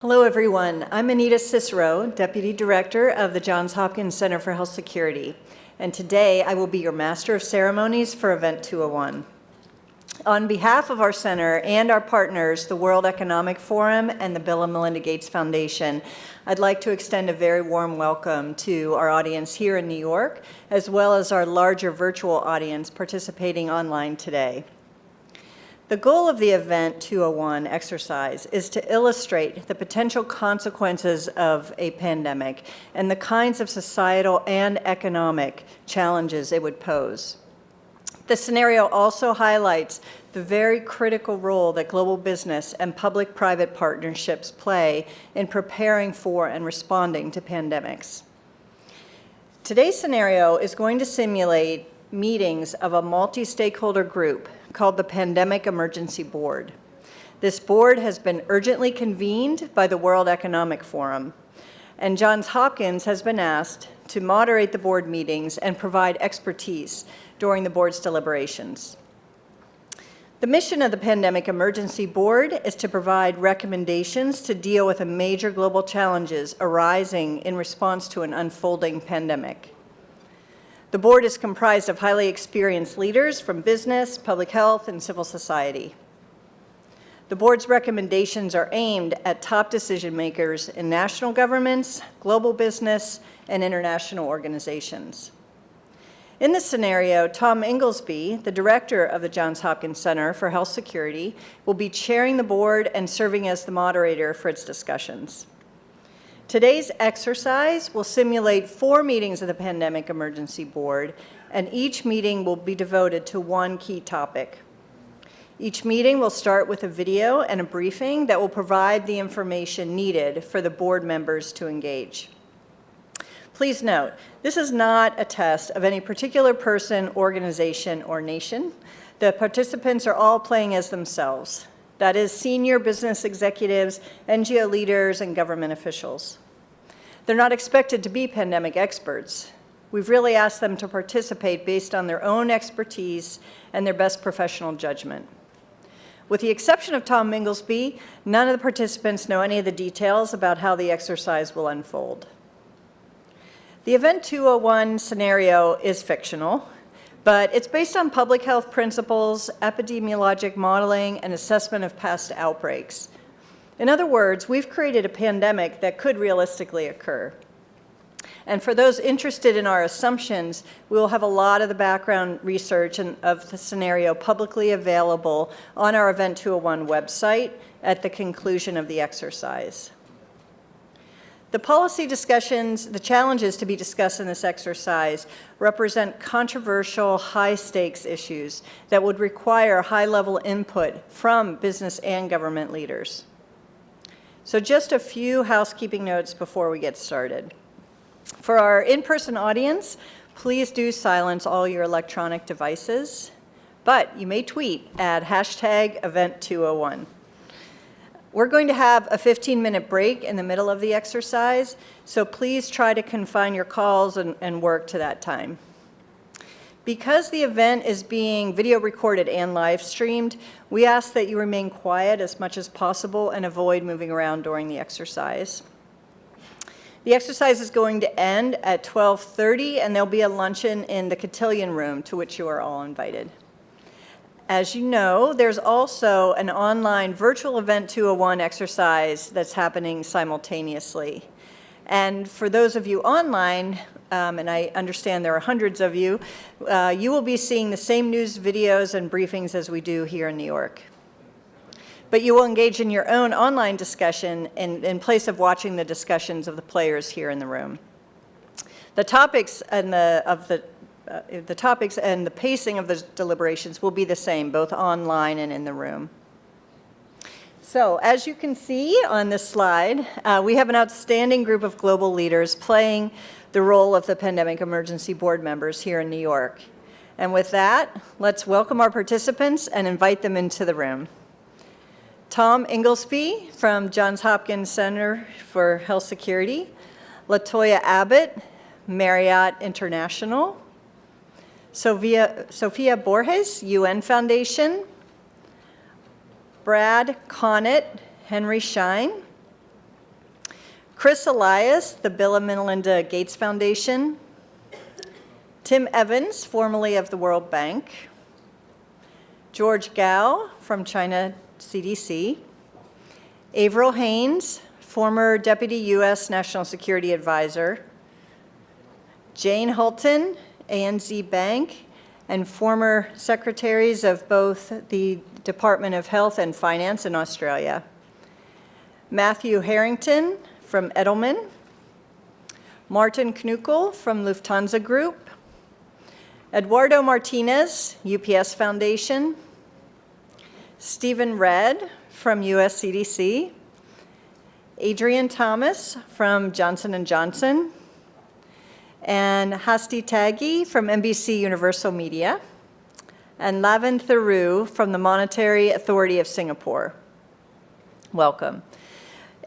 Hello, everyone. I'm Anita Cicero, Deputy Director of the Johns Hopkins Center for Health Security, and today I will be your Master of Ceremonies for Event 201. On behalf of our center and our partners, the World Economic Forum and the Bill and Melinda Gates Foundation, I'd like to extend a very warm welcome to our audience here in New York, as well as our larger virtual audience participating online today. The goal of the Event 201 exercise is to illustrate the potential consequences of a pandemic and the kinds of societal and economic challenges it would pose. The scenario also highlights the very critical role that global business and public-private partnerships play in preparing for and responding to pandemics. Today's scenario is going to simulate meetings of a multi-stakeholder group called the Pandemic Emergency Board. This board has been urgently convened by the World Economic Forum, and Johns Hopkins has been asked to moderate the board meetings and provide expertise during the board's deliberations. The mission of the Pandemic Emergency Board is to provide recommendations to deal with the major global challenges arising in response to an unfolding pandemic. The board is comprised of highly experienced leaders from business, public health, and civil society. The board's recommendations are aimed at top decision makers in national governments, global business, and international organizations. In this scenario, Tom Inglesby, the director of the Johns Hopkins Center for Health Security, will be chairing the board and serving as the moderator for its discussions. Today's exercise will simulate 4 meetings of the Pandemic Emergency Board, and each meeting will be devoted to one key topic. Each meeting will start with a video and a briefing that will provide the information needed for the board members to engage. Please note, this is not a test of any particular person, organization, or nation. The participants are all playing as themselves. That is, senior business executives, NGO leaders, and government officials. They're not expected to be pandemic experts. We've really asked them to participate based on their own expertise and their best professional judgment. With the exception of Tom Inglesby, none of the participants know any of the details about how the exercise will unfold. The Event 201 scenario is fictional, but it's based on public health principles, epidemiologic modeling, and assessment of past outbreaks. In other words, we've created a pandemic that could realistically occur. And for those interested in our assumptions, we will have a lot of the background research of the scenario publicly available on our Event 201 website at the conclusion of the exercise. The policy discussions, the challenges to be discussed in this exercise represent controversial, high-stakes issues that would require high-level input from business and government leaders. So just a few housekeeping notes before we get started. For our in-person audience, please do silence all your electronic devices, but you may tweet at #Event201. We're going to have a 15-minute break in the middle of the exercise, so please try to confine your calls and work to that time. Because the event is being video recorded and live streamed, we ask that you remain quiet as much as possible and avoid moving around during the exercise. The exercise is going to end at 12:30, and there'll be a luncheon in the cotillion room, to which you are all invited. As you know, there's also an online virtual Event 201 exercise that's happening simultaneously. And for those of you online, and I understand there are hundreds of you, you will be seeing the same news videos and briefings as we do here in New York. But you will engage in your own online discussion in place of watching the discussions of the players here in the room. The topics and the topics and the pacing of the deliberations will be the same, both online and in the room. So, as you can see on this slide, we have an outstanding group of global leaders playing the role of the Pandemic Emergency Board members here in New York. And with that, let's welcome our participants and invite them into the room. Tom Inglesby from Johns Hopkins Center for Health Security, LaToya Abbott, Marriott International, Sophia Borges, UN Foundation, Brad Connett, Henry Schein, Chris Elias, the Bill and Melinda Gates Foundation. Tim Evans, formerly of the World Bank. George Gao from China CDC. Avril Haines, former Deputy U.S. National Security Advisor. Jane Hulton, ANZ Bank, and former secretaries of both the Department of Health and Finance in Australia. Matthew Harrington from Edelman. Martin Knuckle from Lufthansa Group. Eduardo Martinez, UPS Foundation. Stephen Redd from US CDC. Adrian Thomas from Johnson & Johnson. And Hasti Taggi from NBC Universal Media. And Lavin Theroux from the Monetary Authority of Singapore. Welcome.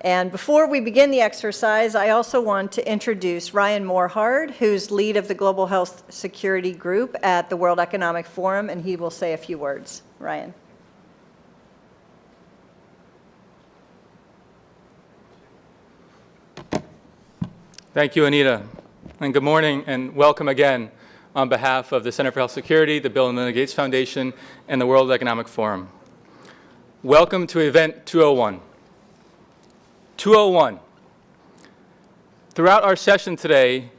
And before we begin the exercise, I also want to introduce Ryan Morehard, who's lead of the Global Health Security Group at the World Economic Forum, and he will say a few words. Ryan. Thank you, Anita. And good morning and welcome again on behalf of the Center for Health Security, the Bill and Melinda Gates Foundation, and the World Economic Forum. Welcome to Event 201. 201. Throughout our session today,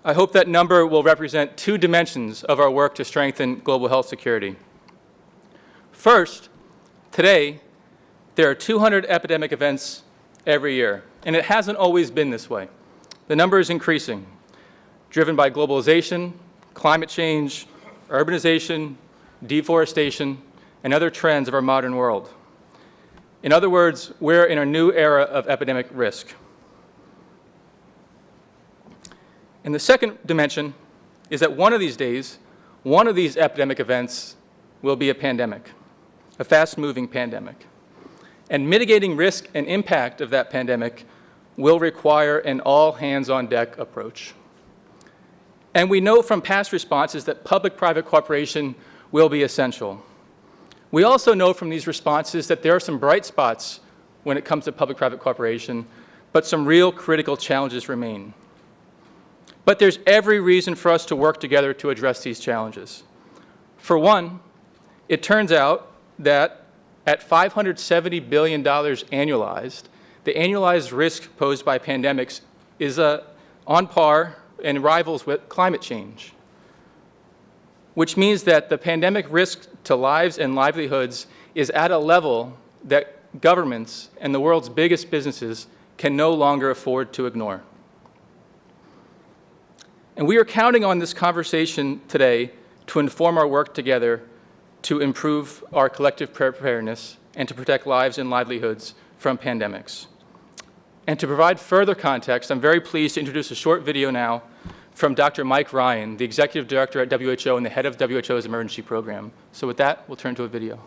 I hope that number will represent two dimensions of our work to strengthen global health security. First, today, there are 200 epidemic events every year, and it hasn't always been this way. The number is increasing, driven by globalization, climate change, urbanization, deforestation, and other trends of our modern world. In other words, we're in a new era of epidemic risk. And the second dimension is that one of these days, one of these epidemic events will be a pandemic, a fast-moving pandemic. And mitigating risk and impact of that pandemic will require an all-hands-on-deck approach. And we know from past responses that public-private cooperation will be essential. We also know from these responses that there are some bright spots when it comes to public-private cooperation, but some real critical challenges remain. But there's every reason for us to work together to address these challenges. For one, it turns out that at $570 billion annualized, the annualized risk posed by pandemics is on par and rivals with climate change, which means that the pandemic risk to lives and livelihoods is at a level that governments and the world's biggest businesses can no longer afford to ignore. And we are counting on this conversation today to inform our work together to improve our collective preparedness and to protect lives and livelihoods from pandemics. And to provide further context, I'm very pleased to introduce a short video now from Dr. Mike Ryan, the Executive Director at WHO and the head of WHO's emergency program. So with that, we'll turn to a video.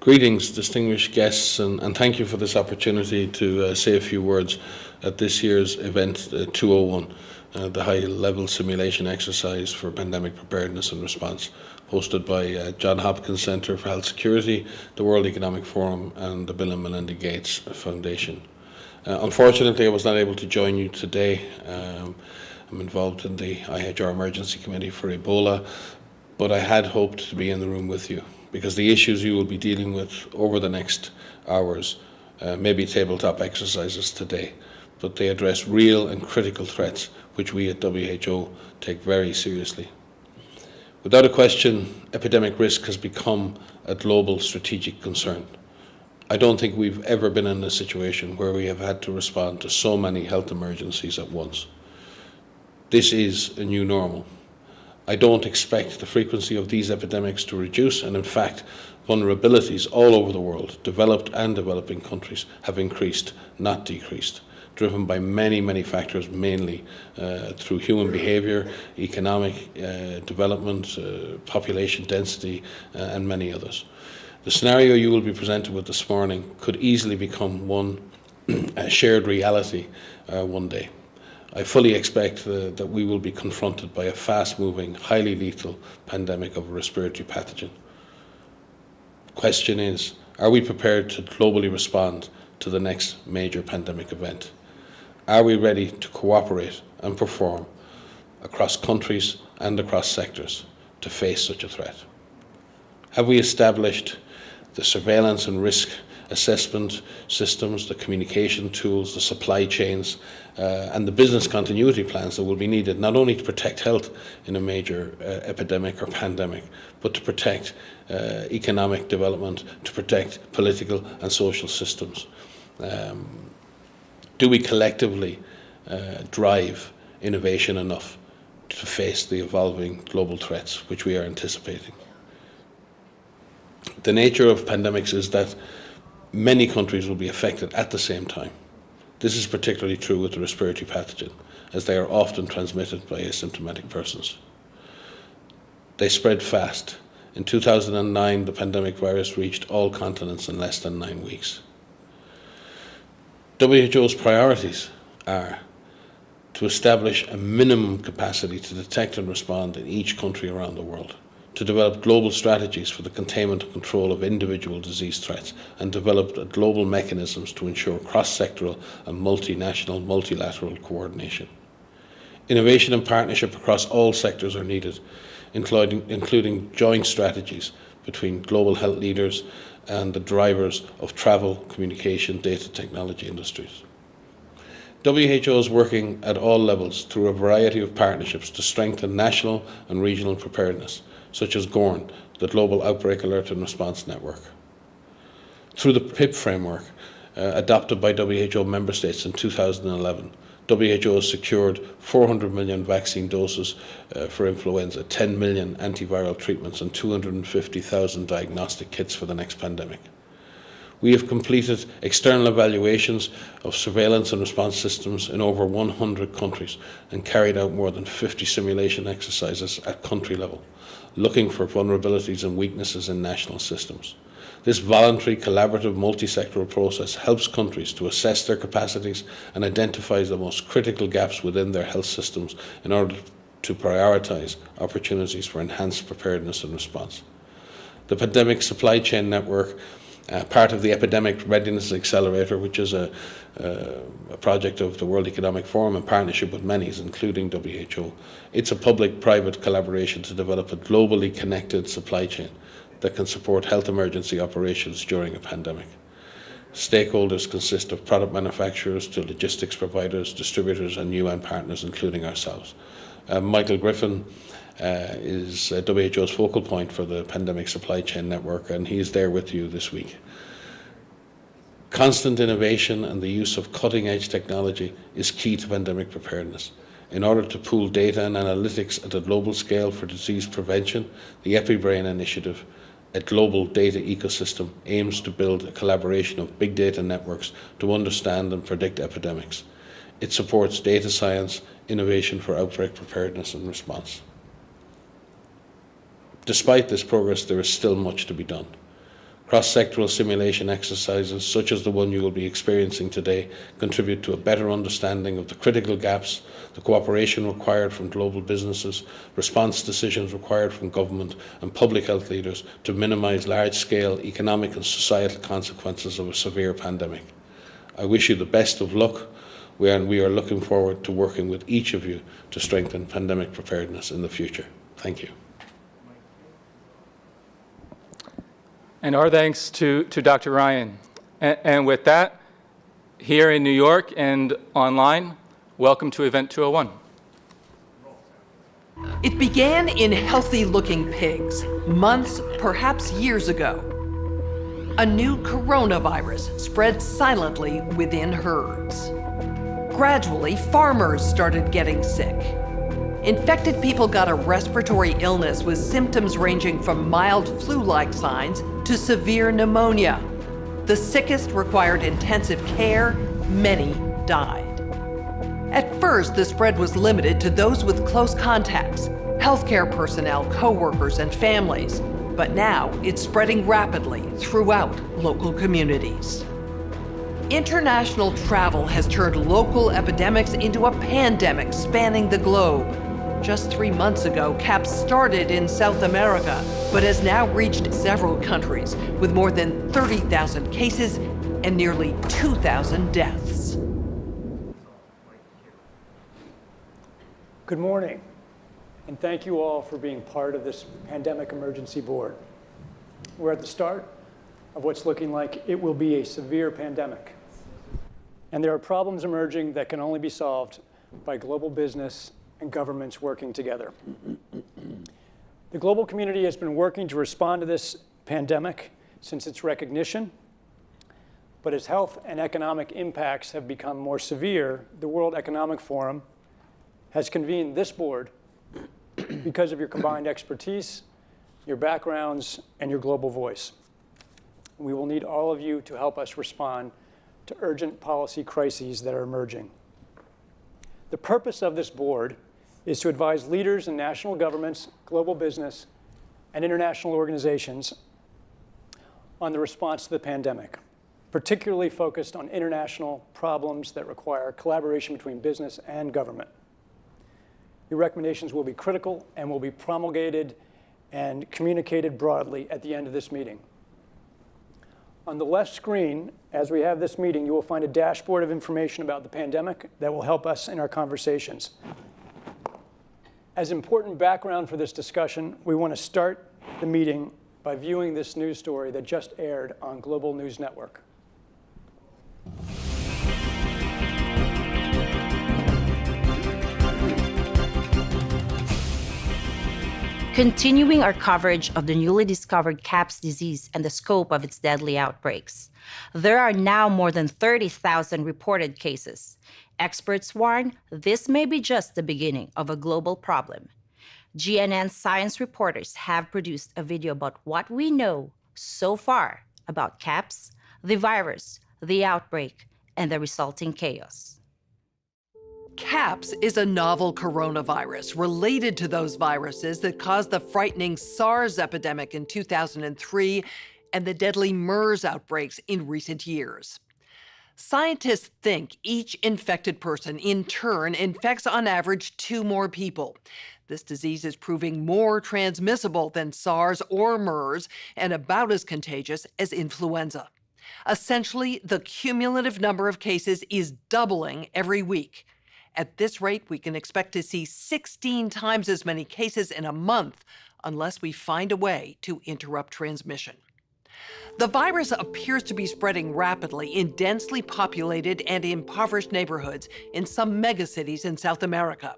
Greetings, distinguished guests, and thank you for this opportunity to say a few words at this year's event 201, the high-level simulation exercise for pandemic preparedness and response, hosted by Johns Hopkins Center for Health Security, the World Economic Forum, and the Bill and Melinda Gates Foundation. Unfortunately, I was not able to join you today. I'm involved in the IHR Emergency Committee for Ebola, but I had hoped to be in the room with you, because the issues you will be dealing with over the next hours may be tabletop exercises today, but they address real and critical threats which we at WHO take very seriously. Without a question, epidemic risk has become a global strategic concern. I don't think we've ever been in a situation where we have had to respond to so many health emergencies at once. This is a new normal. I don't expect the frequency of these epidemics to reduce, and in fact, vulnerabilities all over the world, developed and developing countries, have increased, not decreased, driven by many, many factors, mainly through human behavior, economic development, population density, and many others. The scenario you will be presented with this morning could easily become a shared reality one day. I fully expect that we will be confronted by a fast-moving, highly lethal pandemic of a respiratory pathogen. Question is, are we prepared to globally respond to the next major pandemic event? Are we ready to cooperate and perform across countries and across sectors to face such a threat? Have we established the surveillance and risk assessment systems, the communication tools, the supply chains, and the business continuity plans that will be needed not only to protect health in a major epidemic or pandemic, but to protect economic development, to protect political and social systems? Do we collectively drive innovation enough to face the evolving global threats which we are anticipating? The nature of pandemics is that many countries will be affected at the same time. This is particularly true with the respiratory pathogen, as they are often transmitted by asymptomatic persons. They spread fast. In 2009, the pandemic virus reached all continents in less than 9 weeks. WHO's priorities are to establish a minimum capacity to detect and respond in each country around the world, to develop global strategies for the containment and control of individual disease threats, and develop global mechanisms to ensure cross-sectoral and multinational, multilateral coordination. Innovation and partnership across all sectors are needed, including joint strategies between global health leaders and the drivers of travel, communication, data technology industries. WHO is working at all levels through a variety of partnerships to strengthen national and regional preparedness, such as GORN, the Global Outbreak Alert and Response Network. Through the PIP framework, adopted by WHO member states in 2011, WHO has secured 400 million vaccine doses for influenza, 10 million antiviral treatments, and 250,000 diagnostic kits for the next pandemic. We have completed external evaluations of surveillance and response systems in over 100 countries and carried out more than 50 simulation exercises at country level, looking for vulnerabilities and weaknesses in national systems. This voluntary, collaborative, multi-sectoral process helps countries to assess their capacities and identifies the most critical gaps within their health systems in order to prioritise opportunities for enhanced preparedness and response. The Pandemic Supply Chain Network, part of the Epidemic Readiness Accelerator, which is a project of the World Economic Forum in partnership with many, including WHO. It's a public-private collaboration to develop a globally connected supply chain that can support health emergency operations during a pandemic. Stakeholders consist of product manufacturers to logistics providers, distributors, and UN partners, including ourselves. Michael Griffin is WHO's focal point for the Pandemic Supply Chain Network, and he's there with you this week. Constant innovation and the use of cutting-edge technology is key to pandemic preparedness. In order to pool data and analytics at a global scale for disease prevention, the EpiBrain initiative, a global data ecosystem, aims to build a collaboration of big data networks to understand and predict epidemics. It supports data science, innovation for outbreak preparedness and response. Despite this progress, there is still much to be done. Cross-sectoral simulation exercises, such as the one you will be experiencing today, contribute to a better understanding of the critical gaps, the cooperation required from global businesses, response decisions required from government and public health leaders to minimise large-scale economic and societal consequences of a severe pandemic. I wish you the best of luck, and we are looking forward to working with each of you to strengthen pandemic preparedness in the future. Thank you. And our thanks to Dr. Ryan. And with that, here in New York and online, welcome to Event 201. It began in healthy-looking pigs, months, perhaps years ago. A new coronavirus spread silently within herds. Gradually, farmers started getting sick. Infected people got a respiratory illness with symptoms ranging from mild flu-like signs to severe pneumonia. The sickest required intensive care. Many died. At first, the spread was limited to those with close contacts, healthcare personnel, co-workers, and families. But now it's spreading rapidly throughout local communities. International travel has turned local epidemics into a pandemic spanning the globe. Just 3 months ago, CAPS started in South America, but has now reached several countries with more than 30,000 cases and nearly 2,000 deaths. Good morning, and thank you all for being part of this Pandemic Emergency Board. We're at the start of what's looking like it will be a severe pandemic. And there are problems emerging that can only be solved by global business and governments working together. The global community has been working to respond to this pandemic since its recognition, but as health and economic impacts have become more severe, the World Economic Forum has convened this board because of your combined expertise, your backgrounds, and your global voice. We will need all of you to help us respond to urgent policy crises that are emerging. The purpose of this board is to advise leaders in national governments, global business, and international organizations on the response to the pandemic, particularly focused on international problems that require collaboration between business and government. Your recommendations will be critical and will be promulgated and communicated broadly at the end of this meeting. On the left screen, as we have this meeting, you will find a dashboard of information about the pandemic that will help us in our conversations. As important background for this discussion, we want to start the meeting by viewing this news story that just aired on Global News Network. Continuing our coverage of the newly discovered CAPS disease and the scope of its deadly outbreaks. There are now more than 30,000 reported cases. Experts warn this may be just the beginning of a global problem. GNN science reporters have produced a video about what we know so far about CAPS, the virus, the outbreak, and the resulting chaos. CAPS is a novel coronavirus related to those viruses that caused the frightening SARS epidemic in 2003 and the deadly MERS outbreaks in recent years. Scientists think each infected person in turn infects on average 2 more people. This disease is proving more transmissible than SARS or MERS and about as contagious as influenza. Essentially, the cumulative number of cases is doubling every week. At this rate, we can expect to see 16 times as many cases in a month unless we find a way to interrupt transmission. The virus appears to be spreading rapidly in densely populated and impoverished neighborhoods in some megacities in South America.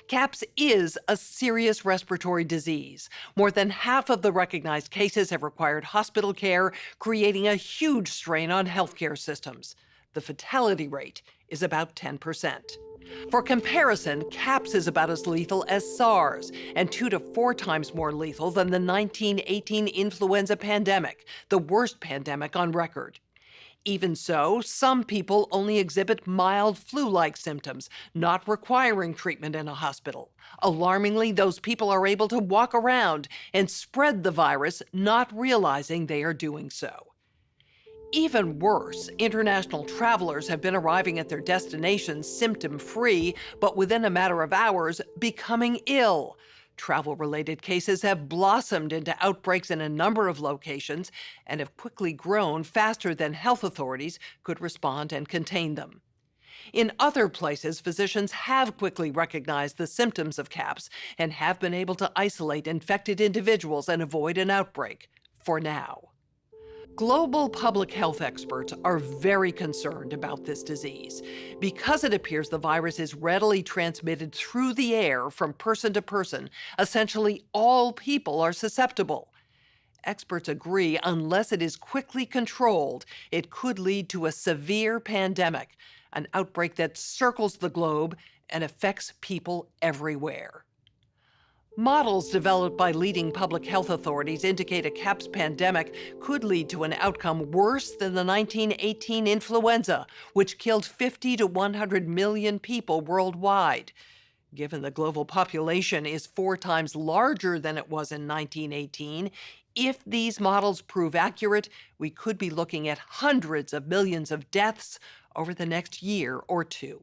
CAPS is a serious respiratory disease. More than half of the recognized cases have required hospital care, creating a huge strain on healthcare systems. The fatality rate is about 10%. For comparison, CAPS is about as lethal as SARS and 2 to 4 times more lethal than the 1918 influenza pandemic, the worst pandemic on record. Even so, some people only exhibit mild flu-like symptoms, not requiring treatment in a hospital. Alarmingly, those people are able to walk around and spread the virus, not realizing they are doing so. Even worse, international travelers have been arriving at their destinations symptom-free, but within a matter of hours, becoming ill. Travel-related cases have blossomed into outbreaks in a number of locations and have quickly grown faster than health authorities could respond and contain them. In other places, physicians have quickly recognized the symptoms of CAPS and have been able to isolate infected individuals and avoid an outbreak, for now. Global public health experts are very concerned about this disease because it appears the virus is readily transmitted through the air from person to person. Essentially, all people are susceptible. Experts agree unless it is quickly controlled, it could lead to a severe pandemic, an outbreak that circles the globe and affects people everywhere. Models developed by leading public health authorities indicate a CAPS pandemic could lead to an outcome worse than the 1918 influenza, which killed 50 to 100 million people worldwide. Given the global population is 4 times larger than it was in 1918, If these models prove accurate, we could be looking at hundreds of millions of deaths over the next year or two.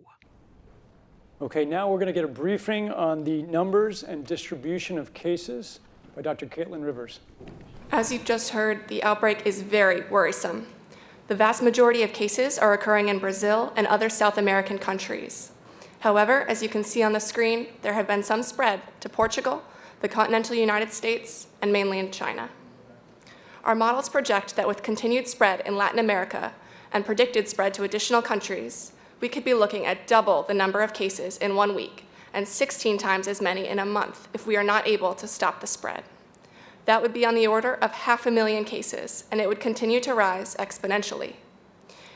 Okay, now we're going to get a briefing on the numbers and distribution of cases by Dr. Caitlin Rivers. As you've just heard, the outbreak is very worrisome. The vast majority of cases are occurring in Brazil and other South American countries. However, as you can see on the screen, there have been some spread to Portugal, the continental United States, and mainland China. Our models project that with continued spread in Latin America and predicted spread to additional countries, we could be looking at double the number of cases in 1 week and 16 times as many in a month if we are not able to stop the spread. That would be on the order of 500,000 cases, and it would continue to rise exponentially.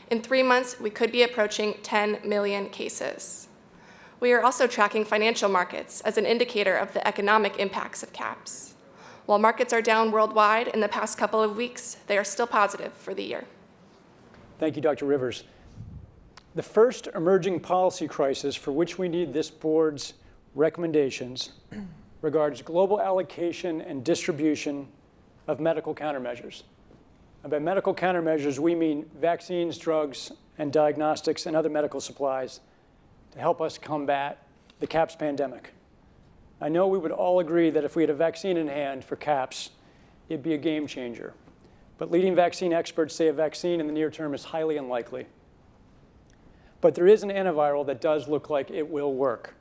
In 3 months, we could be approaching 10 million cases. We are also tracking financial markets as an indicator of the economic impacts of CAPS. While markets are down worldwide in the past couple of weeks, they are still positive for the year. Thank you, Dr. Rivers. The first emerging policy crisis for which we need this board's recommendations regards global allocation and distribution of medical countermeasures. And by medical countermeasures, we mean vaccines, drugs, and diagnostics and other medical supplies to help us combat the CAPS pandemic. I know we would all agree that if we had a vaccine in hand for CAPS, it'd be a game changer. But leading vaccine experts say a vaccine in the near term is highly unlikely. But there is an antiviral that does look like it will work.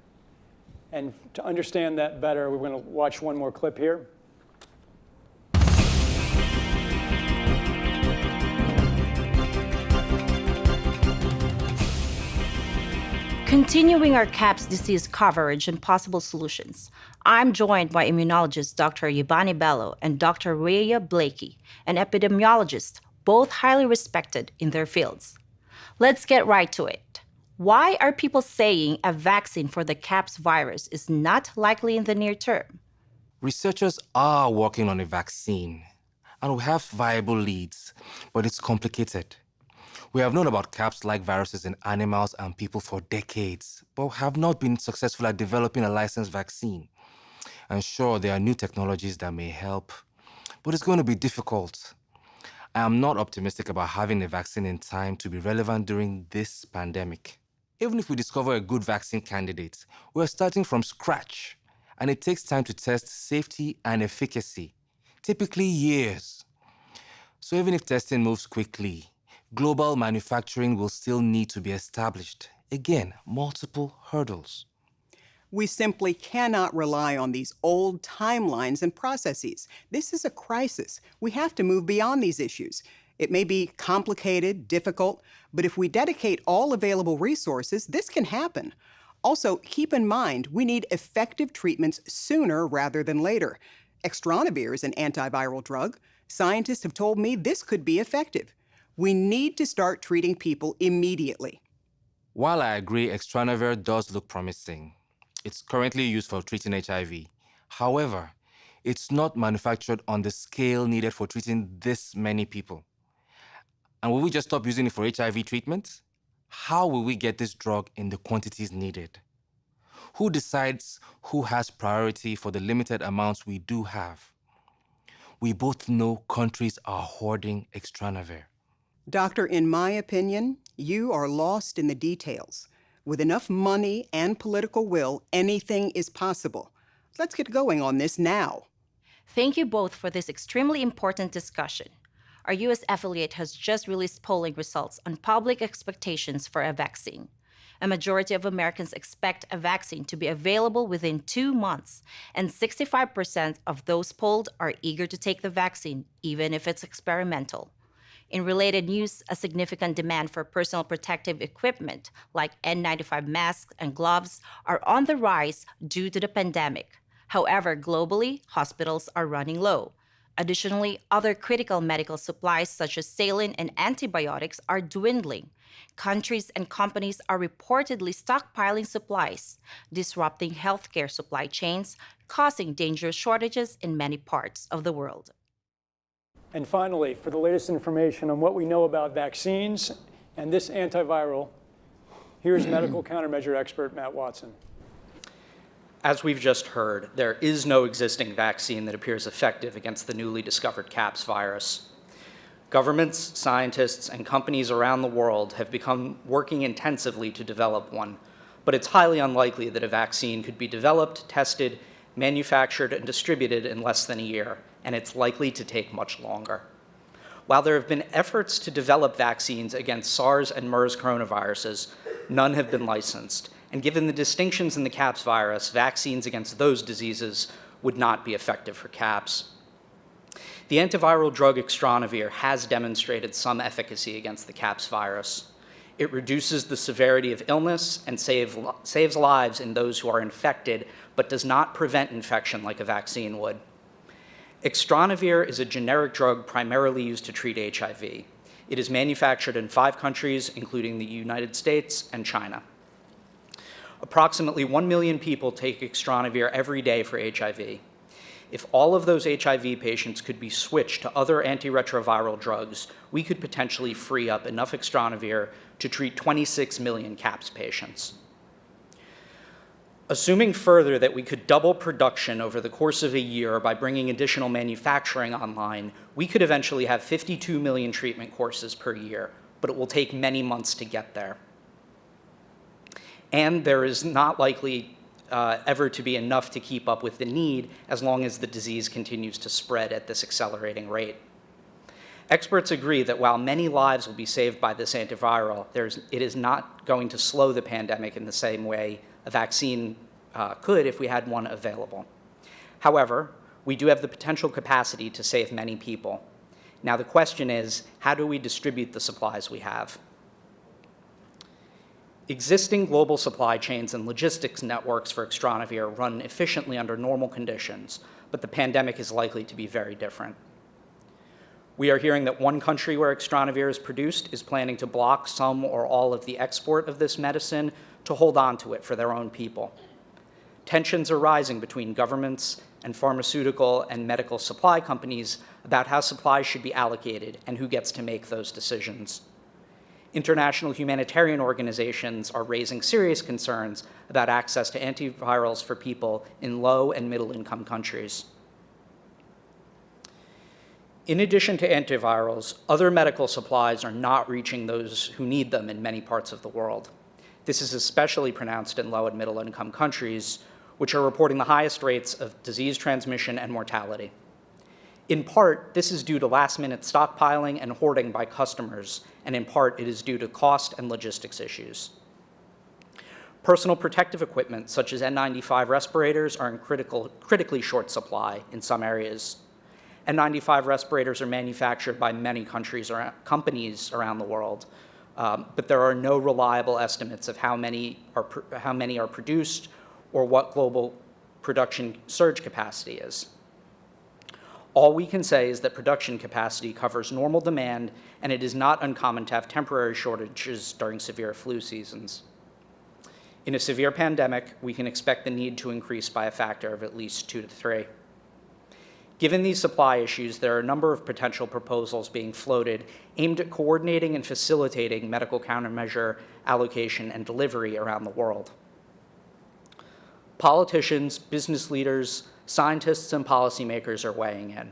And to understand that better, we're going to watch one more clip here. Continuing our CAPS disease coverage and possible solutions, I'm joined by immunologist Dr. Yvonne Bello and Dr. Rhea Blakey, an epidemiologist, both highly respected in their fields. Let's get right to it. Why are people saying a vaccine for the CAPS virus is not likely in the near term? Researchers are working on a vaccine, and we have viable leads, but it's complicated. We have known about CAPS-like viruses in animals and people for decades, but have not been successful at developing a licensed vaccine. And sure, there are new technologies that may help, but it's going to be difficult. I am not optimistic about having a vaccine in time to be relevant during this pandemic. Even if we discover a good vaccine candidate, we're starting from scratch, and it takes time to test safety and efficacy, typically years. So even if testing moves quickly, global manufacturing will still need to be established. Again, multiple hurdles. We simply cannot rely on these old timelines and processes. This is a crisis. We have to move beyond these issues. It may be complicated, difficult, but if we dedicate all available resources, this can happen. Also, keep in mind, we need effective treatments sooner rather than later. Extranavir is an antiviral drug. Scientists have told me this could be effective. We need to start treating people immediately. While I agree Extranavir does look promising, it's currently used for treating HIV. However, it's not manufactured on the scale needed for treating this many people. And will we just stop using it for HIV treatment? How will we get this drug in the quantities needed? Who decides who has priority for the limited amounts we do have? We both know countries are hoarding Extranavir. Doctor, in my opinion, you are lost in the details. With enough money and political will, anything is possible. Let's get going on this now. Thank you both for this extremely important discussion. Our U.S. affiliate has just released polling results on public expectations for a vaccine. A majority of Americans expect a vaccine to be available within 2 months, and 65% of those polled are eager to take the vaccine, even if it's experimental. In related news, a significant demand for personal protective equipment like N95 masks and gloves are on the rise due to the pandemic. However, globally, hospitals are running low. Additionally, other critical medical supplies such as saline and antibiotics are dwindling. Countries and companies are reportedly stockpiling supplies, disrupting healthcare supply chains, causing dangerous shortages in many parts of the world. And finally, for the latest information on what we know about vaccines and this antiviral, here's medical countermeasure expert Matt Watson. As we've just heard, there is no existing vaccine that appears effective against the newly discovered CAPS virus. Governments, scientists, and companies around the world have become working intensively to develop one, but it's highly unlikely that a vaccine could be developed, tested, manufactured, and distributed in less than a year, and it's likely to take much longer. While there have been efforts to develop vaccines against SARS and MERS coronaviruses, none have been licensed. And given the distinctions in the CAPS virus, vaccines against those diseases would not be effective for CAPS. The antiviral drug Extranavir has demonstrated some efficacy against the CAPS virus. It reduces the severity of illness and saves lives in those who are infected, but does not prevent infection like a vaccine would. Extranavir is a generic drug primarily used to treat HIV. It is manufactured in 5 countries, including the United States and China. Approximately 1 million people take Extranavir every day for HIV. If all of those HIV patients could be switched to other antiretroviral drugs, we could potentially free up enough Extranavir to treat 26 million CAPS patients. Assuming further that we could double production over the course of a year by bringing additional manufacturing online, we could eventually have 52 million treatment courses per year, but it will take many months to get there. And there is not likely ever to be enough to keep up with the need as long as the disease continues to spread at this accelerating rate. Experts agree that while many lives will be saved by this antiviral, it is not going to slow the pandemic in the same way a vaccine could if we had one available. However, we do have the potential capacity to save many people. Now the question is, how do we distribute the supplies we have? Existing global supply chains and logistics networks for Extranavir run efficiently under normal conditions, but the pandemic is likely to be very different. We are hearing that one country where Extranavir is produced is planning to block some or all of the export of this medicine to hold on to it for their own people. Tensions are rising between governments and pharmaceutical and medical supply companies about how supplies should be allocated and who gets to make those decisions. International humanitarian organizations are raising serious concerns about access to antivirals for people in low and middle-income countries. In addition to antivirals, other medical supplies are not reaching those who need them in many parts of the world. This is especially pronounced in low and middle-income countries, which are reporting the highest rates of disease transmission and mortality. In part, this is due to last-minute stockpiling and hoarding by customers, and in part, it is due to cost and logistics issues. Personal protective equipment, such as N95 respirators, are in critically short supply in some areas. N95 respirators are manufactured by many companies around the world, but there are no reliable estimates of how many are produced or what global production surge capacity is. All we can say is that production capacity covers normal demand, and it is not uncommon to have temporary shortages during severe flu seasons. In a severe pandemic, we can expect the need to increase by a factor of at least 2 to 3. Given these supply issues, there are a number of potential proposals being floated aimed at coordinating and facilitating medical countermeasure allocation and delivery around the world. Politicians, business leaders, scientists, and policymakers are weighing in.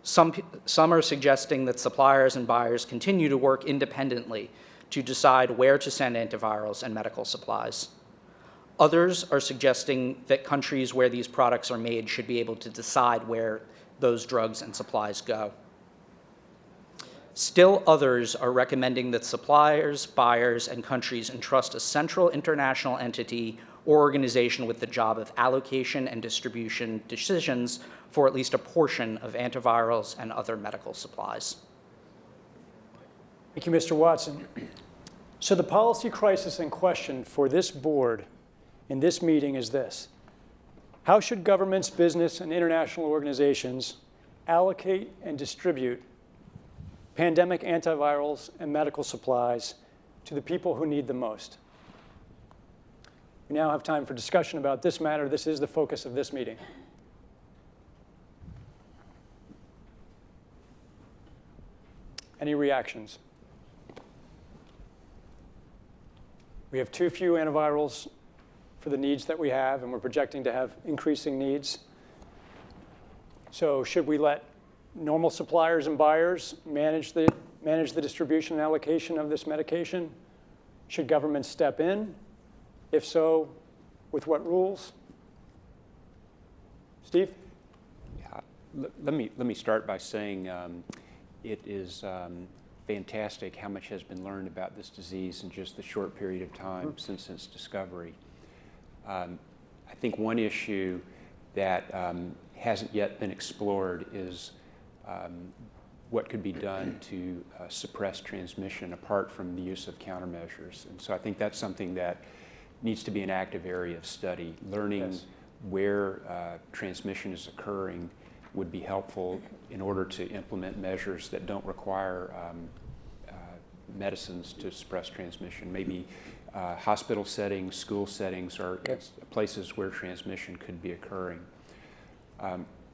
Some are suggesting that suppliers and buyers continue to work independently to decide where to send antivirals and medical supplies. Others are suggesting that countries where these products are made should be able to decide where those drugs and supplies go. Still others are recommending that suppliers, buyers, and countries entrust a central international entity or organization with the job of allocation and distribution decisions for at least a portion of antivirals and other medical supplies. Thank you, Mr. Watson. So the policy crisis in question for this board in this meeting is this: how should governments, business, and international organizations allocate and distribute pandemic antivirals and medical supplies to the people who need them most? We now have time for discussion about this matter. This is the focus of this meeting. Any reactions? We have too few antivirals for the needs that we have, and we're projecting to have increasing needs. So should we let normal suppliers and buyers manage the distribution and allocation of this medication? Should government step in? If so, with what rules? Steve? Yeah, let me start by saying it is fantastic how much has been learned about this disease in just the short period of time since its discovery. I think one issue that hasn't yet been explored is what could be done to suppress transmission apart from the use of countermeasures. And so I think that's something that needs to be an active area of study. Learning where transmission is occurring would be helpful in order to implement measures that don't require medicines to suppress transmission. Maybe hospital settings, school settings are places where transmission could be occurring.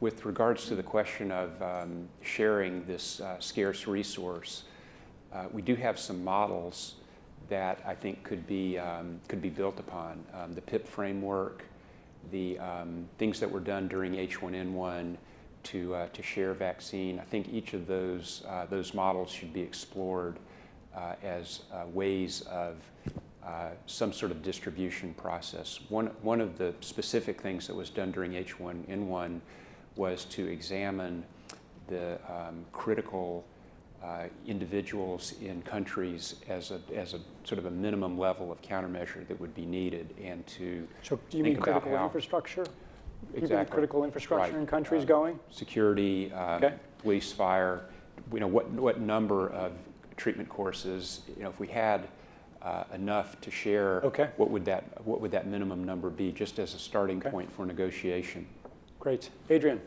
With regards to the question of sharing this scarce resource, we do have some models that I think could be built upon. The PIP framework, the things that were done during H1N1 to share vaccine. I think each of those models should be explored as ways of some sort of distribution process. One of the specific things that was done during H1N1 was to examine the critical individuals in countries as a sort of a minimum level of countermeasure that would be needed, and to So do you mean critical infrastructure? Exactly. Critical infrastructure Right. in countries going? Security, police, fire. What number of treatment courses? If we had enough to share, what would that minimum number be, just as a starting point for negotiation? Great, Adrian.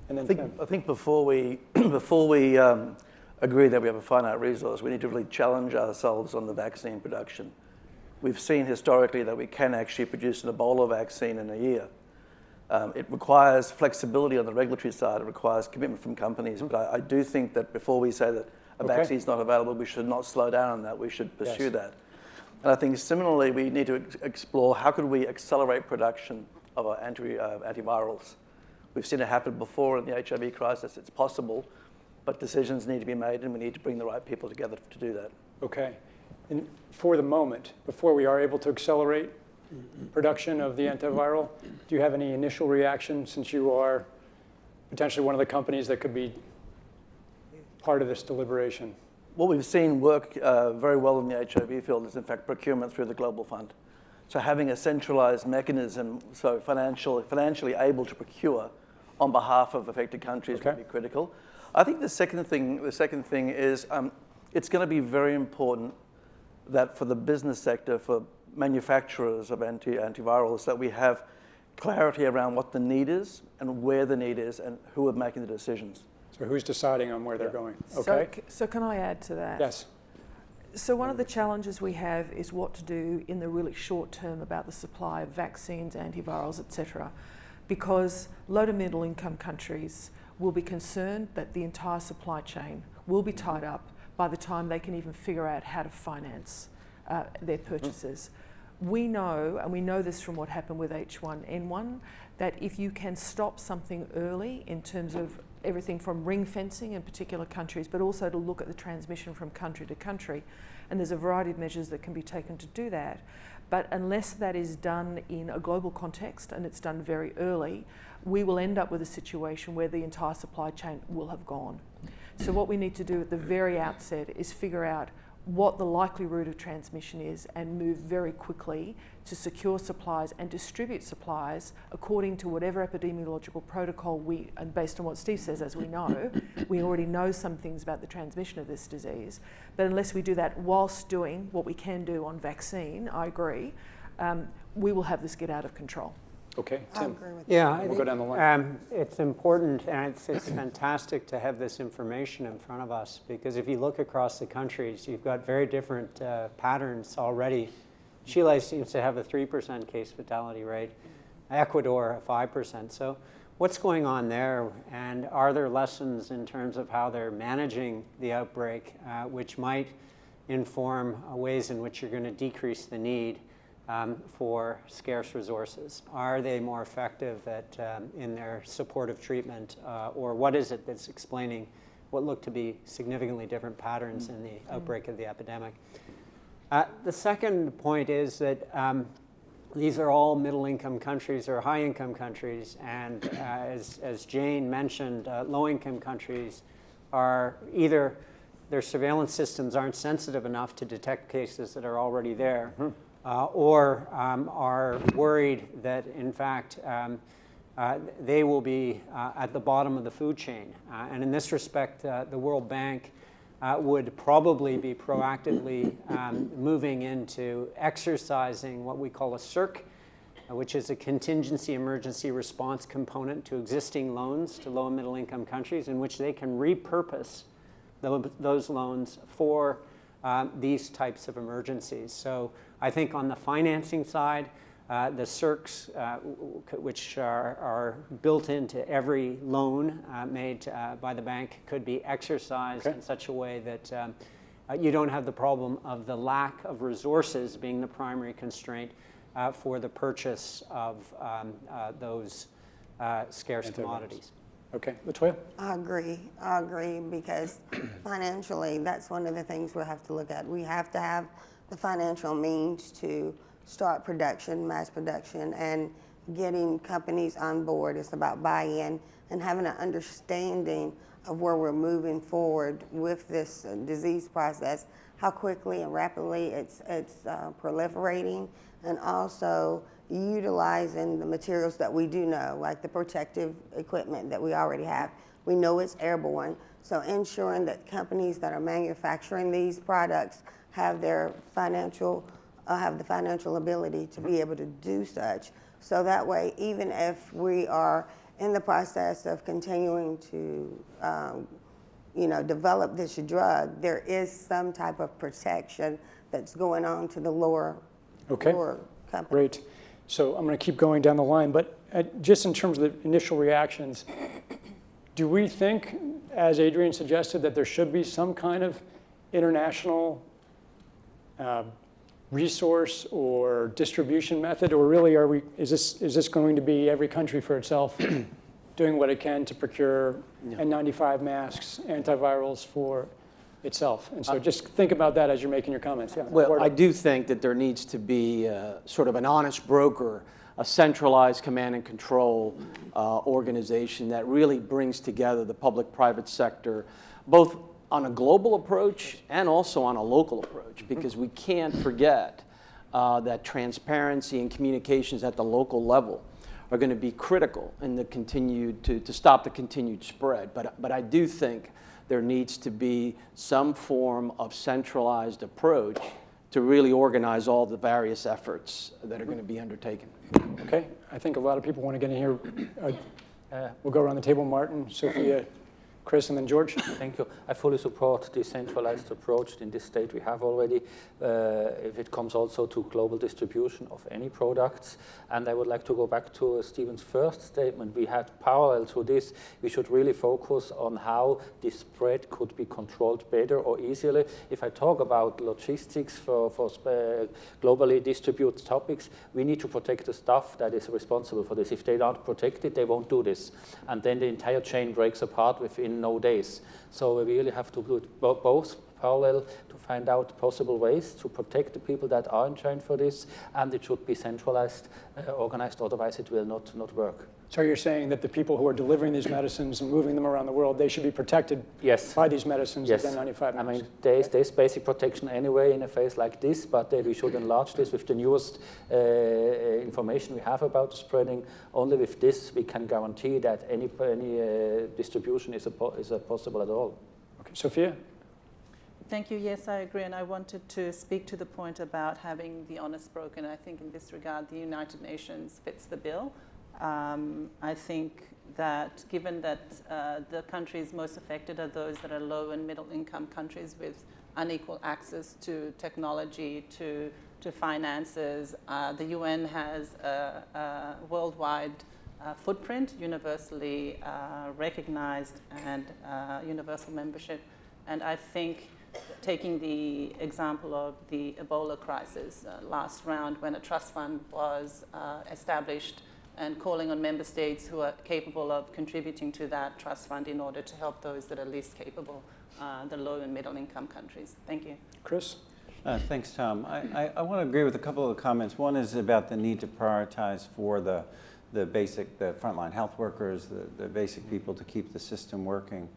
And then Tim. I think before we agree that we have a finite resource, we need to really challenge ourselves on the vaccine production. We've seen historically that we can actually produce an Ebola vaccine in a year. It requires flexibility on the regulatory side. It requires commitment from companies. But I do think that before we say that a vaccine is not available, we should not slow down on that. We should pursue that. And I think similarly, we need to explore how could we accelerate production of our antivirals. We've seen it happen before in the HIV crisis. It's possible, but decisions need to be made, and we need to bring the right people together to do that. Okay. And for the moment, before we are able to accelerate production of the antiviral, do you have any initial reaction, since you are potentially one of the companies that could be part of this deliberation? What we've seen work very well in the HIV field is, in fact, procurement through the Global Fund. So having a centralized mechanism, so financially able to procure on behalf of affected countries would be critical. I think the second thing is it's going to be very important that for the business sector, for manufacturers of antivirals, that we have clarity around what the need is and where the need is and who are making the decisions. So who's deciding on where they're going? Okay. So can I add to that? Yes. So one of the challenges we have is what to do in the really short term about the supply of vaccines, antivirals, etc. Because low to middle income countries will be concerned that the entire supply chain will be tied up by the time they can even figure out how to finance their purchases. We know, and we know this from what happened with H1N1, that if you can stop something early in terms of everything from ring fencing in particular countries, but also to look at the transmission from country to country, and there's a variety of measures that can be taken to do that. But unless that is done in a global context and it's done very early, we will end up with a situation where the entire supply chain will have gone. So what we need to do at the very outset is figure out what the likely route of transmission is and move very quickly to secure supplies and distribute supplies according to whatever epidemiological protocol and based on what Steve says, as we know, we already know some things about the transmission of this disease. But unless we do that whilst doing what we can do on vaccine, I agree, we will have this get out of control. Okay, Tim. Yeah, We'll go down the line. it's important, and it's fantastic to have this information in front of us, because if you look across the countries, you've got very different patterns already. Chile seems to have a 3% case fatality rate, Ecuador a 5%. So what's going on there, and are there lessons in terms of how they're managing the outbreak, which might inform ways in which you're going to decrease the need for scarce resources? Are they more effective at, in their supportive treatment, or what is it that's explaining what look to be significantly different patterns in the outbreak of the epidemic? The second point is that these are all middle-income countries or high-income countries, and as Jane mentioned, low-income countries are either their surveillance systems aren't sensitive enough to detect cases that are already there, or are worried that, in fact, they will be at the bottom of the food chain. And in this respect, the World Bank would probably be proactively moving into exercising what we call a CERC, which is a contingency emergency response component to existing loans to low and middle income countries, in which they can repurpose those loans for these types of emergencies. So I think on the financing side, the CERCs, which are built into every loan made by the bank, could be exercised in such a way that you don't have the problem of the lack of resources being the primary constraint for the purchase of those scarce commodities. Okay, Latoya? I agree, because financially, that's one of the things we'll have to look at. We have to have the financial means to start production, mass production, and getting companies on board. It's about buy-in and having an understanding of where we're moving forward with this disease process, how quickly and rapidly it's proliferating, and also utilizing the materials that we do know, like the protective equipment that we already have. We know it's airborne, so ensuring that companies that are manufacturing these products have their have the financial ability to be able to do such. So that way, even if we are in the process of continuing to develop this drug, there is some type of protection that's going on to the lower companies. Great. So I'm going to keep going down the line, but just in terms of the initial reactions, do we think, as Adrian suggested, that there should be some kind of international resource or distribution method, or really is this going to be every country for itself doing what it can to procure N95 masks, antivirals for itself? And so just think about that as you're making your comments. Yeah, well, I do think that there needs to be sort of an honest broker, a centralized command and control organization that really brings together the public-private sector, both on a global approach and also on a local approach, because we can't forget that transparency and communications at the local level are going to be critical in the to stop the continued spread. But I do think there needs to be some form of centralized approach to really organize all the various efforts that are going to be undertaken. Okay, I think a lot of people want to get in here. We'll go around the table. Martin, Sophia, Chris, and then George. Thank you. I fully support the centralized approach in this state we have already, if it comes also to global distribution of any products. And I would like to go back to Stephen's first statement. We had parallel to this, we should really focus on how the spread could be controlled better or easily. If I talk about logistics for globally distributed topics, we need to protect the staff that is responsible for this. If they don't protect it, they won't do this. And then the entire chain breaks apart within no days. So we really have to do it both parallel to find out possible ways to protect the people that are in chain for this, and it should be centralized, organized, otherwise it will not work. So you're saying that the people who are delivering these medicines and moving them around the world, they should be protected by these medicines with N95 masks? I mean, there's basic protection anyway in a phase like this, but we should enlarge this with the newest information we have about the spreading. Only with this we can guarantee that any distribution is possible at all. Okay, Sophia? Thank you. Yes, I agree. And I wanted to speak to the point about having the honest broker. And I think in this regard, the United Nations fits the bill. I think that given that the countries most affected are those that are low and middle income countries with unequal access to technology, to finances, the UN has a worldwide footprint, universally recognized, and universal membership. And I think taking the example of the Ebola crisis last round, when a trust fund was established, and calling on member states who are capable of contributing to that trust fund in order to help those that are least capable, the low and middle income countries. Thank you. Chris? Thanks, Tom. I want to agree with a couple of comments. One is about the need to prioritize for the frontline health workers, the basic people to keep the system working.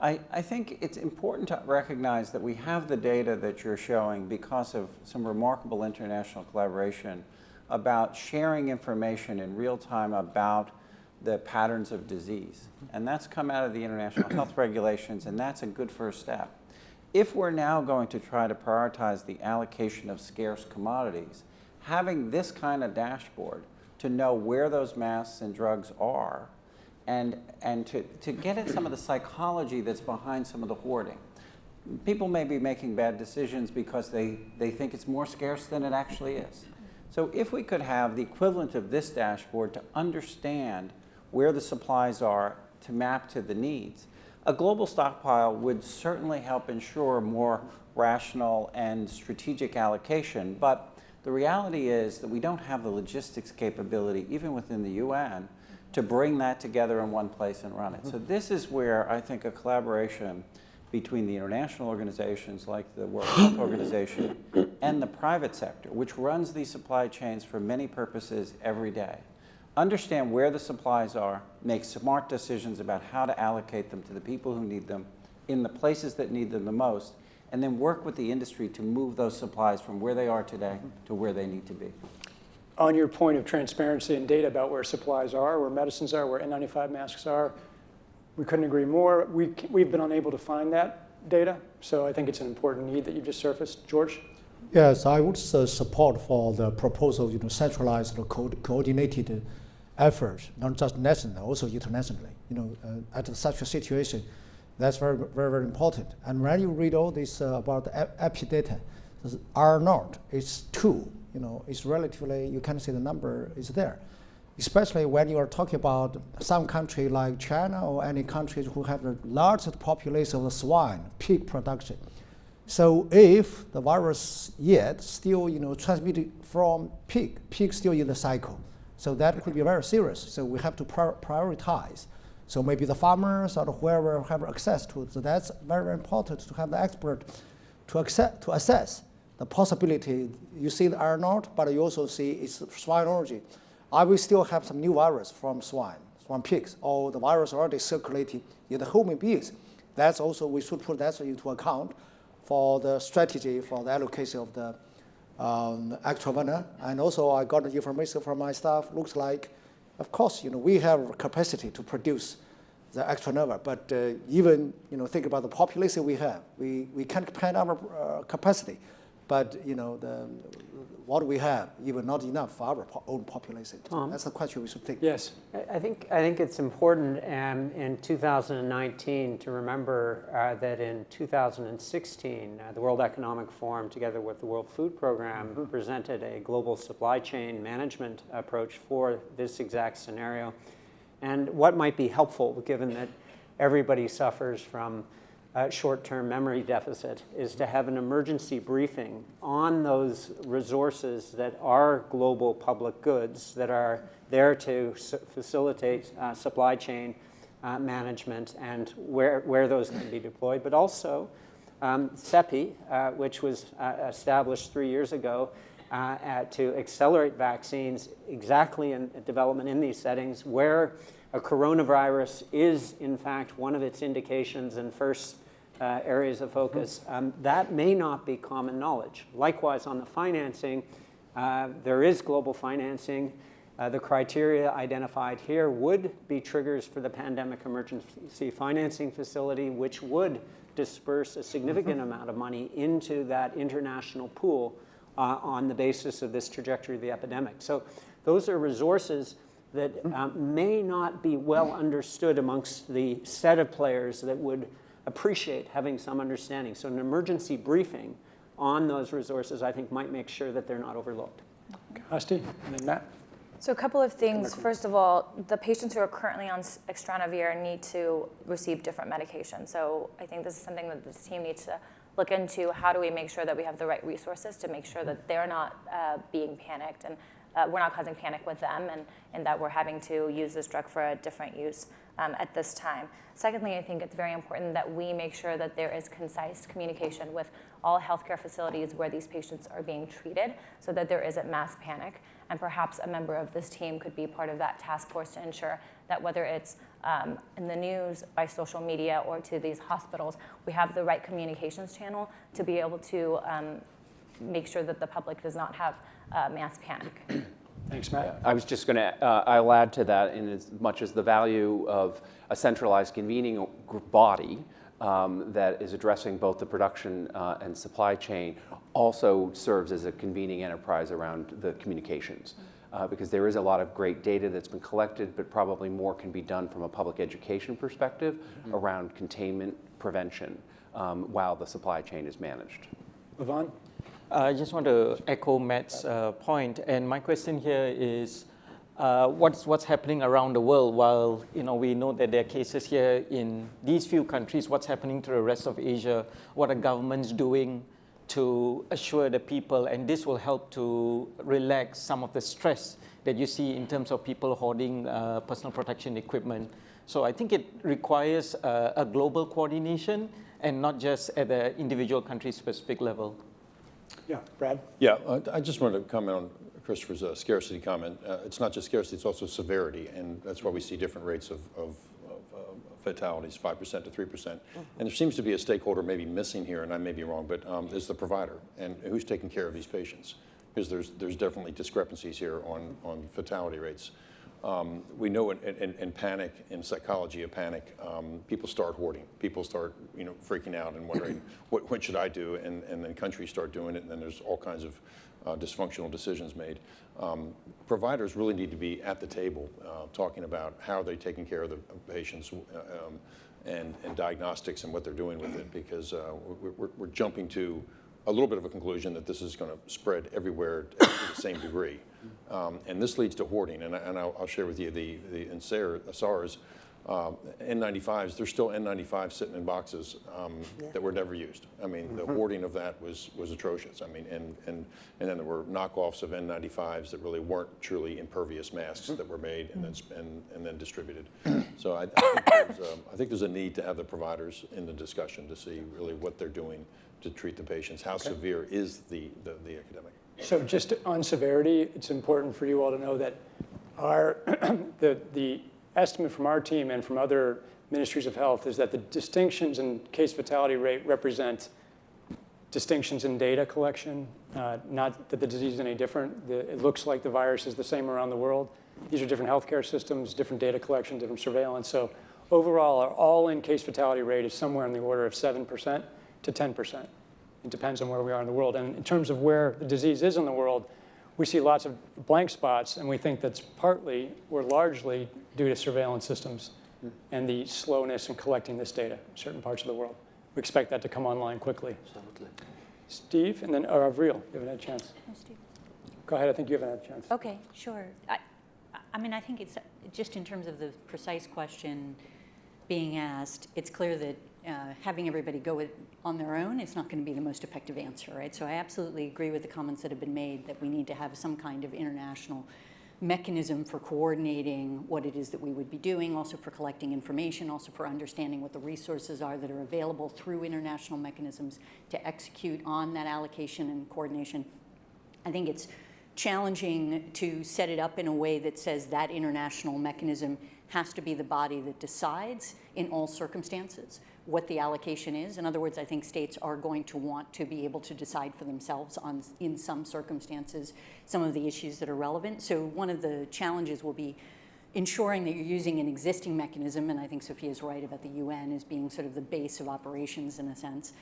I think it's important to recognize that we have the data that you're showing because of some remarkable international collaboration about sharing information in real time about the patterns of disease. And that's come out of the international health regulations, and that's a good first step. If we're now going to try to prioritize the allocation of scarce commodities, having this kind of dashboard to know where those masks and drugs are, and to get at some of the psychology that's behind some of the hoarding. People may be making bad decisions because they think it's more scarce than it actually is. So if we could have the equivalent of this dashboard to understand where the supplies are to map to the needs, a global stockpile would certainly help ensure more rational and strategic allocation. But the reality is that we don't have the logistics capability, even within the UN, to bring that together in one place and run it. So this is where I think a collaboration between the international organizations like the World Health Organization and the private sector, which runs these supply chains for many purposes every day, understand where the supplies are, make smart decisions about how to allocate them to the people who need them in the places that need them the most, and then work with the industry to move those supplies from where they are today to where they need to be. On your point of transparency and data about where supplies are, where medicines are, where N95 masks are, we couldn't agree more. We've been unable to find that data, so I think it's an important need that you just surfaced. George? Yes, I would support for the proposal, centralized, coordinated effort, not just nationally, also internationally. At such a situation, that's very, very, very important. And when you read all this about the epi data, R0 is 2. It's relatively, you can see the number is there. Especially when you are talking about some country like China or any countries who have the largest population of swine, pig production. So if the virus yet still, transmitted from pig still in the cycle, so that could be very serious. So we have to prioritize. So maybe the farmers or whoever have access to it. So that's very, very important to have the expert to assess the possibility. You see the R0, but you also see it's swine origin. I will still have some new virus from swine pigs, or the virus already circulating in the human beings. That's also, we should put that into account for the strategy for the allocation of the extra winner. And also I got the information from my staff, looks like, of course, we have capacity to produce the extra number, but even, think about the population we have. We can't expand our capacity, but, what we have, even not enough for our own population. Tom? That's the question we should think. Yes. I think it's important in 2019 to remember that in 2016, the World Economic Forum, together with the World Food Program, presented a global supply chain management approach for this exact scenario. And what might be helpful, given that everybody suffers from short-term memory deficit, is to have an emergency briefing on those resources that are global public goods that are there to facilitate supply chain management and where those can be deployed, but also CEPI, which was established 3 years ago to accelerate vaccines exactly in development in these settings where a coronavirus is, in fact, one of its indications and first areas of focus. That may not be common knowledge. Likewise, on the financing, there is global financing. The criteria identified here would be triggers for the Pandemic Emergency Financing Facility, which would disperse a significant amount of money into that international pool on the basis of this trajectory of the epidemic. So those are resources that may not be well understood amongst the set of players that would appreciate having some understanding. So an emergency briefing on those resources, I think, might make sure that they're not overlooked. Asti, and then Matt. So a couple of things. First of all, the patients who are currently on extranavir need to receive different medication. So I think this is something that the team needs to look into how do we make sure that we have the right resources to make sure that they're not being panicked and we're not causing panic with them, and that we're having to use this drug for a different use at this time. Secondly, I think it's very important that we make sure that there is concise communication with all healthcare facilities where these patients are being treated so that there isn't mass panic. And perhaps a member of this team could be part of that task force to ensure that whether it's in the news, by social media, or to these hospitals, we have the right communications channel to be able to make sure that the public does not have mass panic. Thanks, Matt. I was just going to, I'll add to that in as much as the value of a centralized convening body that is addressing both the production and supply chain also serves as a convening enterprise around the communications. Because there is a lot of great data that's been collected, but probably more can be done from a public education perspective around containment prevention while the supply chain is managed. Yvonne? I just want to echo Matt's point, and my question here is, what's happening around the world? While we know that there are cases here in these few countries, what's happening to the rest of Asia? What are governments doing to assure the people? And this will help to relax some of the stress that you see in terms of people hoarding personal protection equipment. So I think it requires a global coordination and not just at the individual country-specific level. Yeah, Brad? Yeah, I just wanted to comment on Christopher's scarcity comment. It's not just scarcity, it's also severity, and that's why we see different rates of fatalities, 5% to 3%. And there seems to be a stakeholder maybe missing here, and I may be wrong, but is the provider, and who's taking care of these patients? Because there's definitely discrepancies here on fatality rates. We know in panic, in psychology of panic, people start hoarding. People start freaking out and wondering, what should I do? And then countries start doing it, and then there's all kinds of dysfunctional decisions made. Providers really need to be at the table talking about how they're taking care of the patients and diagnostics and what they're doing with it, because we're jumping to a little bit of a conclusion that this is going to spread everywhere to the same degree. And this leads to hoarding, and I'll share with you in SARS, N95s, there's still N95s sitting in boxes that were never used. I mean, the hoarding of that was atrocious. I mean, and then there were knockoffs of N95s that really weren't truly impervious masks that were made and then distributed. So I think there's a need to have the providers in the discussion to see really what they're doing to treat the patients. How severe is the epidemic? So just on severity, it's important for you all to know that the estimate from our team and from other ministries of health is that the distinctions in case fatality rate represent distinctions in data collection, not that the disease is any different. It looks like the virus is the same around the world. These are different healthcare systems, different data collection, different surveillance. So overall, our all-in case fatality rate is somewhere in the order of 7% to 10%. It depends on where we are in the world. And in terms of where the disease is in the world, we see lots of blank spots, and we think that's partly or largely due to surveillance systems and the slowness in collecting this data in certain parts of the world. We expect that to come online quickly. Absolutely. Steve, and then Avril, you haven't had a chance. No, Steve. Go ahead, I think you haven't had a chance. Okay, sure. I mean, I think it's just in terms of the precise question being asked, it's clear that having everybody go on their own is not going to be the most effective answer, right? So I absolutely agree with the comments that have been made that we need to have some kind of international mechanism for coordinating what it is that we would be doing, also for collecting information, also for understanding what the resources are that are available through international mechanisms to execute on that allocation and coordination. I think it's challenging to set it up in a way that says that international mechanism has to be the body that decides in all circumstances what the allocation is. In other words, I think states are going to want to be able to decide for themselves on, in some circumstances, some of the issues that are relevant. So one of the challenges will be ensuring that you're using an existing mechanism, and I think Sophia's right about the UN as being sort of the base of operations in a sense,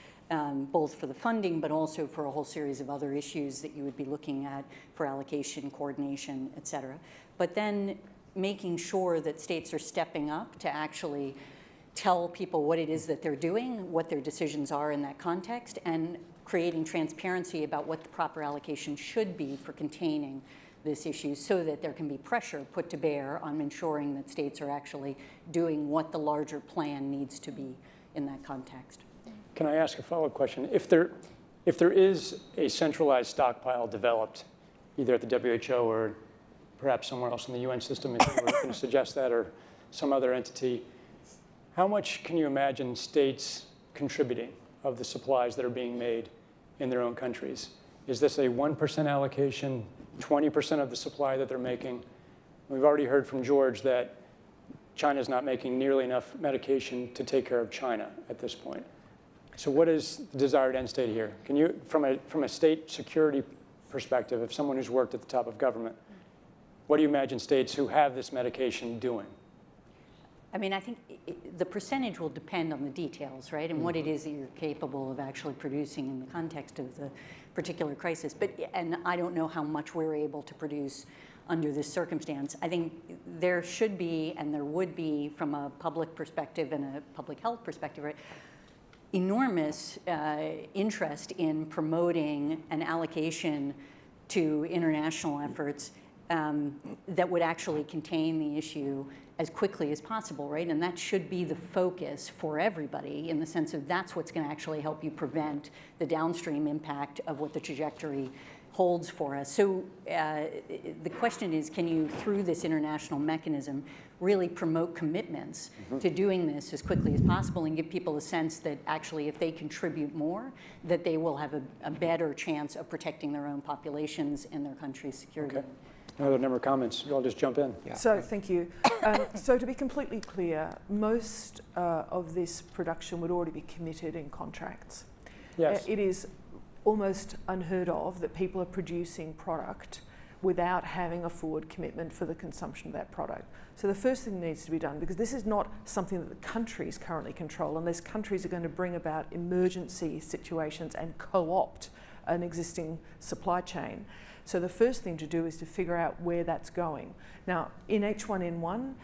both for the funding, but also for a whole series of other issues that you would be looking at for allocation, coordination, et cetera. But then making sure that states are stepping up to actually tell people what it is that they're doing, what their decisions are in that context, and creating transparency about what the proper allocation should be for containing this issue so that there can be pressure put to bear on ensuring that states are actually doing what the larger plan needs to be in that context. Can I ask a follow-up question? If there is a centralized stockpile developed, either at the WHO or perhaps somewhere else in the UN system, if you were going to suggest that, or some other entity, how much can you imagine states contributing of the supplies that are being made in their own countries? Is this a 1% allocation, 20% of the supply that they're making? We've already heard from George that China's not making nearly enough medication to take care of China at this point. So what is the desired end state here? Can you, from a state security perspective, if someone who's worked at the top of government, what do you imagine states who have this medication doing? I mean, I think the percentage will depend on the details, right? And what it is that you're capable of actually producing in the context of the particular crisis. And I don't know how much we're able to produce under this circumstance. I think there should be, and there would be, from a public perspective and a public health perspective, right, enormous interest in promoting an allocation to international efforts that would actually contain the issue as quickly as possible, right? And that should be the focus for everybody, in the sense of that's what's going to actually help you prevent the downstream impact of what the trajectory holds for us. So the question is, can you, through this international mechanism, really promote commitments to doing this as quickly as possible and give people a sense that actually if they contribute more, that they will have a better chance of protecting their own populations and their country's security. Okay. Another number of comments. You all just jump in. Yeah. So thank you. So to be completely clear, most of this production would already be committed in contracts. Yes. It is almost unheard of that people are producing product without having a forward commitment for the consumption of that product. So the first thing that needs to be done, because this is not something that the countries currently control, unless countries are going to bring about emergency situations and co-opt an existing supply chain. So the first thing to do is to figure out where that's going. Now, in H1N1,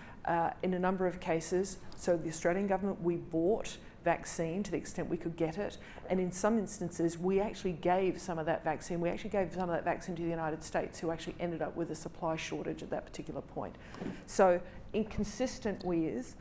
in a number of cases, so the Australian government, we bought vaccine to the extent we could get it, and in some instances, we actually gave some of that vaccine. We actually gave some of that vaccine to the United States, who actually ended up with a supply shortage at that particular point. So, inconsistent with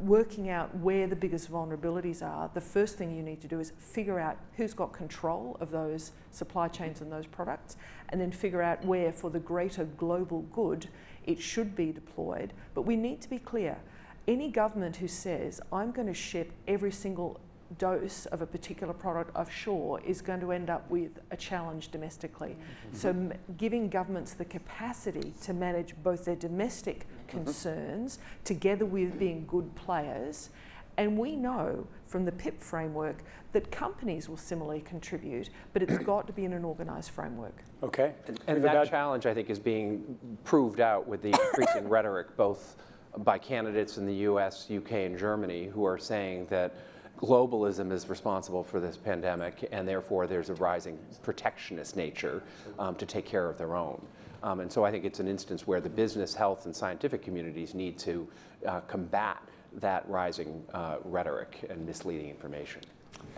working out where the biggest vulnerabilities are, the first thing you need to do is figure out who's got control of those supply chains and those products, and then figure out where, for the greater global good, it should be deployed. But we need to be clear. Any government who says, I'm going to ship every single dose of a particular product offshore is going to end up with a challenge domestically. So giving governments the capacity to manage both their domestic concerns together with being good players. And we know from the PIP framework that companies will similarly contribute, but it's got to be in an organised framework. Okay. And that challenge, I think, is being proved out with the increasing rhetoric, both by candidates in the US, UK, and Germany, who are saying that globalism is responsible for this pandemic, and therefore there's a rising protectionist nature to take care of their own. And so I think it's an instance where the business, health, and scientific communities need to combat that rising rhetoric and misleading information.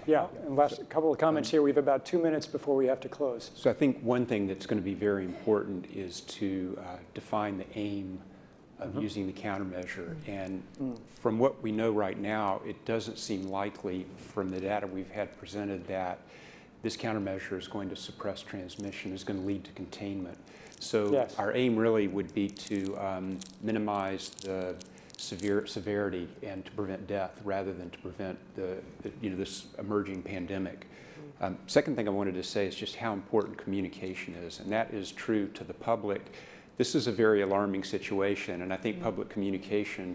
Yeah, and last couple of comments here. We have about 2 minutes before we have to close. So I think one thing that's going to be very important is to define the aim of using the countermeasure. And from what we know right now, it doesn't seem likely from the data we've had presented that this countermeasure is going to suppress transmission, is going to lead to containment. So yes, our aim really would be to minimize the severity and to prevent death rather than to prevent this emerging pandemic. Second thing I wanted to say is just how important communication is, and that is true to the public. This is a very alarming situation, and I think public communication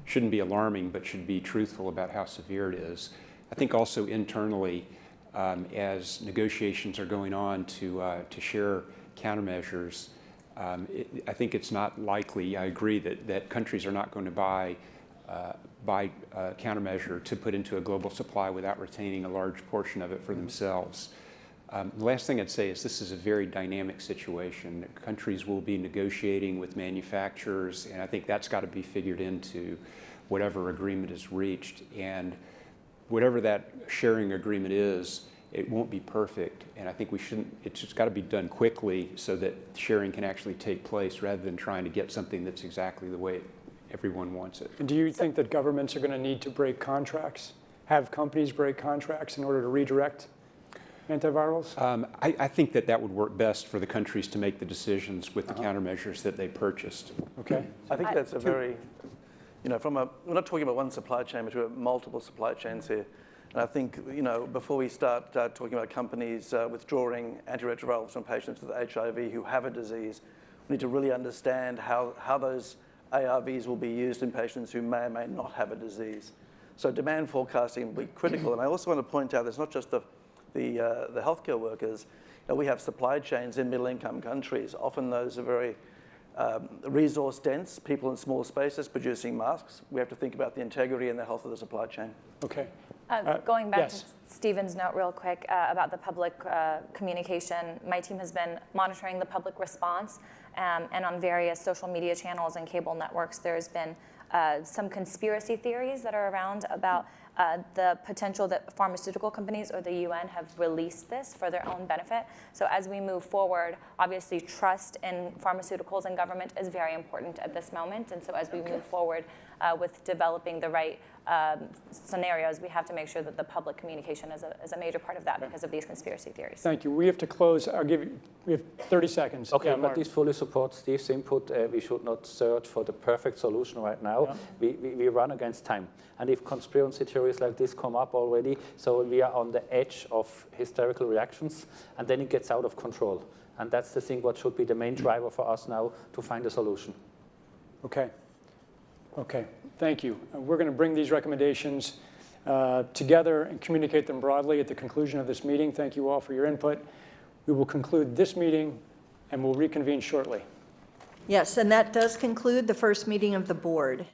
shouldn't be alarming, but should be truthful about how severe it is. I think also internally, as negotiations are going on to share countermeasures, I think it's not likely, I agree, that countries are not going to buy a countermeasure to put into a global supply without retaining a large portion of it for themselves. The last thing I'd say is this is a very dynamic situation. Countries will be negotiating with manufacturers, and I think that's got to be figured into whatever agreement is reached. And whatever that sharing agreement is, it won't be perfect, and I think it's just got to be done quickly so that sharing can actually take place rather than trying to get something that's exactly the way everyone wants it. And do you think that governments are going to need to break contracts? have companies break contracts in order to redirect antivirals? I think that would work best for the countries to make the decisions with the countermeasures that they purchased. Okay. I think that's a very, we're not talking about one supply chain, but we're multiple supply chains here. And I think, before we start talking about companies withdrawing antiretrovirals from patients with HIV who have a disease, we need to really understand how those ARVs will be used in patients who may or may not have a disease. So demand forecasting will be critical. And I also want to point out, it's not just the healthcare workers. We have supply chains in middle-income countries. Often those are very resource dense, people in small spaces producing masks. We have to think about the integrity and the health of the supply chain. Okay. Going back yes. to Stephen's note real quick about the public communication, my team has been monitoring the public response, and on various social media channels and cable networks, there's been some conspiracy theories that are around about the potential that pharmaceutical companies or the UN have released this for their own benefit. So as we move forward, obviously trust in pharmaceuticals and government is very important at this moment. And so as we move forward with developing the right scenarios, we have to make sure that the public communication is a major part of that because of these conspiracy theories. Thank you. We have to close. We have 30 seconds. Okay, Yeah, but Mark. this fully supports Steve's input. We should not search for the perfect solution right now. Yeah. We run against time. And if conspiracy theories like this come up already, so we are on the edge of hysterical reactions, and then it gets out of control. And that's the thing what should be the main driver for us now to find a solution. Okay. Okay. Thank you. We're going to bring these recommendations together and communicate them broadly at the conclusion of this meeting. Thank you all for your input. We will conclude this meeting and we'll reconvene shortly. Yes, and that does conclude the first meeting of the board.